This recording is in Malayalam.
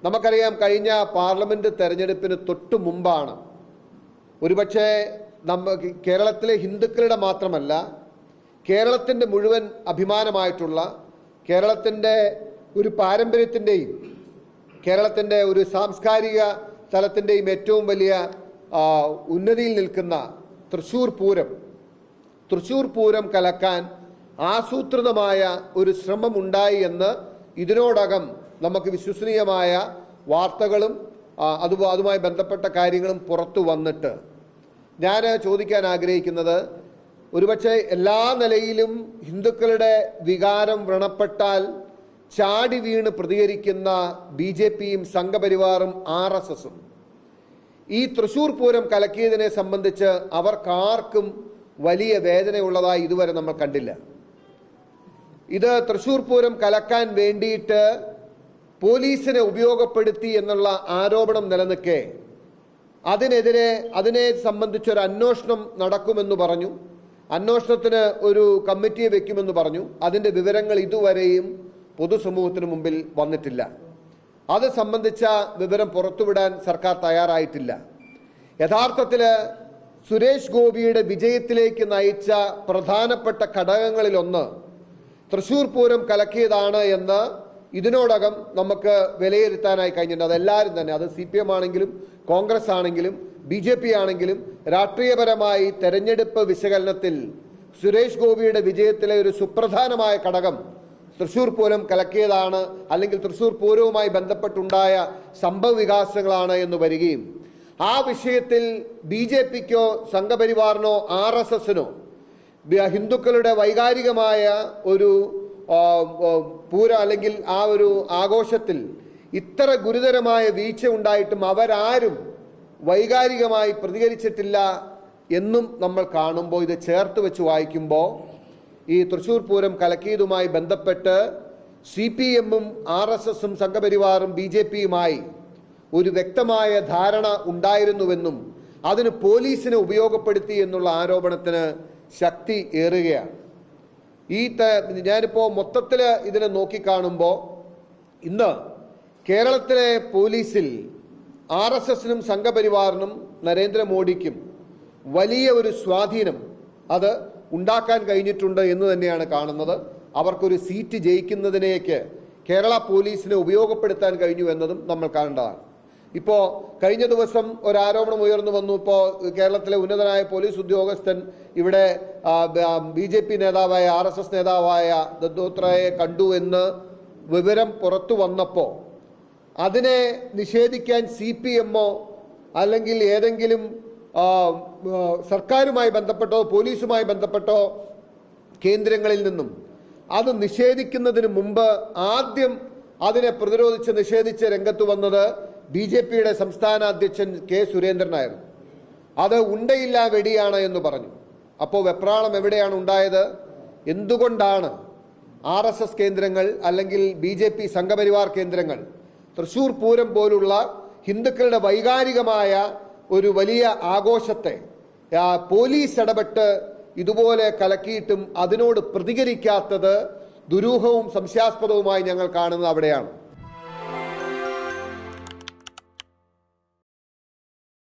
നമുക്കറിയാം, കഴിഞ്ഞ പാർലമെന്റ് തെരഞ്ഞെടുപ്പിന് തൊട്ടു മുമ്പാണ് ഒരുപക്ഷെ കേരളത്തിലെ ഹിന്ദുക്കളുടെ മാത്രമല്ല, കേരളത്തിൻ്റെ മുഴുവൻ അഭിമാനമായിട്ടുള്ള, കേരളത്തിൻ്റെ ഒരു പാരമ്പര്യത്തിൻ്റെയും കേരളത്തിൻ്റെ ഒരു സാംസ്കാരിക തലത്തിൻ്റെയും ഏറ്റവും വലിയ ഉന്നതിയിൽ നിൽക്കുന്ന തൃശ്ശൂർ പൂരം കലക്കാൻ ആസൂത്രിതമായ ഒരു ശ്രമമുണ്ടായി എന്ന് ഇതിനോടകം നമുക്ക് വിശ്വസനീയമായ വാർത്തകളും അതുമായി ബന്ധപ്പെട്ട കാര്യങ്ങളും പുറത്തു വന്നിട്ട് ഞാൻ ചോദിക്കാൻ ആഗ്രഹിക്കുന്നത്, ഒരുപക്ഷെ എല്ലാ നിലയിലും ഹിന്ദുക്കളുടെ വികാരം വ്രണപ്പെട്ടാൽ ചാടി വീണ് പ്രതികരിക്കുന്ന BJPയും സംഘപരിവാറും RSSും ഈ തൃശ്ശൂർ പൂരം കലക്കിയതിനെ സംബന്ധിച്ച് അവർക്കാർക്കും വലിയ വേദനയുള്ളതായി ഇതുവരെ നമ്മൾ കണ്ടില്ല. ഇത് തൃശ്ശൂർ പൂരം കലക്കാൻ വേണ്ടിയിട്ട് പോലീസിനെ ഉപയോഗപ്പെടുത്തി എന്നുള്ള ആരോപണം നിലനിൽക്കെ അതിനെ സംബന്ധിച്ചൊരു അന്വേഷണം നടക്കുമെന്ന് പറഞ്ഞു. അന്വേഷണത്തിന് ഒരു കമ്മിറ്റിയെ വെക്കുമെന്ന് പറഞ്ഞു. അതിൻ്റെ വിവരങ്ങൾ ഇതുവരെയും പൊതുസമൂഹത്തിന് മുമ്പിൽ വന്നിട്ടില്ല. അത് സംബന്ധിച്ച വിവരം പുറത്തുവിടാൻ സർക്കാർ തയ്യാറായിട്ടില്ല. യഥാർത്ഥത്തിൽ സുരേഷ് ഗോപിയുടെ വിജയത്തിലേക്ക് നയിച്ച പ്രധാനപ്പെട്ട ഘടകങ്ങളിലൊന്ന് തൃശ്ശൂർ പൂരം കലക്കിയതാണ് എന്ന് ഇതിനോടകം നമുക്ക് വിലയിരുത്താനായി കഴിഞ്ഞിട്ടുണ്ട്. അതെല്ലാവരും തന്നെ, അത് CPM ആണെങ്കിലും കോൺഗ്രസ് ആണെങ്കിലും BJP ആണെങ്കിലും രാഷ്ട്രീയപരമായി തെരഞ്ഞെടുപ്പ് വിശകലനത്തിൽ സുരേഷ് ഗോപിയുടെ വിജയത്തിലെ ഒരു സുപ്രധാനമായ ഘടകം തൃശ്ശൂർ പൂരം കലക്കിയതാണ്, അല്ലെങ്കിൽ തൃശ്ശൂർ പൂരവുമായി ബന്ധപ്പെട്ടുണ്ടായ സംഭവ വികാസങ്ങളാണ് എന്ന് വരികയും ആ വിഷയത്തിൽ BJPക്കോ സംഘപരിവാറിനോ RSSനോ ഹിന്ദുക്കളുടെ വൈകാരികമായ ഒരു പൂരം അല്ലെങ്കിൽ ആ ഒരു ആഘോഷത്തിൽ ഇത്ര ഗുരുതരമായ വീഴ്ച ഉണ്ടായിട്ടും അവരാരും വൈകാരികമായി പ്രതികരിച്ചിട്ടില്ല എന്നും നമ്മൾ കാണുമ്പോൾ, ഇത് ചേർത്ത് വെച്ച് വായിക്കുമ്പോൾ ഈ തൃശ്ശൂർ പൂരം കലക്കിയതുമായി ബന്ധപ്പെട്ട് CPMും RSSും സംഘപരിവാറും BJPയുമായി ഒരു വ്യക്തമായ ധാരണ ഉണ്ടായിരുന്നുവെന്നും അതിന് പോലീസിനെ ഉപയോഗപ്പെടുത്തി എന്നുള്ള ആരോപണത്തിന് ശക്തി ഏറുകയാണ്. ഞാനിപ്പോൾ മൊത്തത്തിൽ ഇതിനെ നോക്കിക്കാണുമ്പോൾ ഇന്ന് കേരളത്തിലെ പോലീസിൽ RSSനും സംഘപരിവാറിനും നരേന്ദ്രമോദിക്കും വലിയ ഒരു സ്വാധീനം അത് ഉണ്ടാക്കാൻ കഴിഞ്ഞിട്ടുണ്ട് എന്ന് തന്നെയാണ് കാണുന്നത്. അവർക്കൊരു സീറ്റ് ജയിക്കുന്നതിനേക്ക് കേരള പോലീസിനെ ഉപയോഗപ്പെടുത്താൻ കഴിഞ്ഞു എന്നതും നമ്മൾ കാണേണ്ടതാണ്. ഇപ്പോൾ കഴിഞ്ഞ ദിവസം ഒരു ആരോപണം ഉയർന്നു വന്നു. ഇപ്പോൾ കേരളത്തിലെ ഉന്നതനായ പോലീസ് ഉദ്യോഗസ്ഥൻ ഇവിടെ BJP നേതാവായ RSS നേതാവായ ദത്തോത്രയെ കണ്ടു എന്ന് വിവരം പുറത്തു വന്നപ്പോൾ അതിനെ നിഷേധിക്കാൻ CPMോ അല്ലെങ്കിൽ ഏതെങ്കിലും സർക്കാരുമായി ബന്ധപ്പെട്ടോ പോലീസുമായി ബന്ധപ്പെട്ടോ കേന്ദ്രങ്ങളിൽ നിന്നും അത് നിഷേധിക്കുന്നതിന് മുമ്പ് ആദ്യം അതിനെ പ്രതിരോധിച്ച് നിഷേധിച്ച് രംഗത്ത് വന്നത് BJPയുടെ സംസ്ഥാന അധ്യക്ഷൻ K സുരേന്ദ്രനായിരുന്നു. അത് ഉണ്ടയില്ല വെടിയാണ് എന്ന് പറഞ്ഞു. അപ്പോൾ വെപ്രാളം എവിടെയാണ് ഉണ്ടായത്? എന്തുകൊണ്ടാണ് RSS കേന്ദ്രങ്ങൾ അല്ലെങ്കിൽ BJP സംഘപരിവാർ കേന്ദ്രങ്ങൾ തൃശ്ശൂർ പൂരം പോലുള്ള ഹിന്ദുക്കളുടെ വൈകാരികമായ ഒരു വലിയ ആഘോഷത്തെ പോലീസ് ഇടപെട്ട് ഇതുപോലെ കലക്കിയിട്ടും അതിനോട് പ്രതികരിക്കാത്തത് ദുരൂഹവും സംശയാസ്പദവുമായി ഞങ്ങൾ കാണുന്നത് അവിടെയാണ്.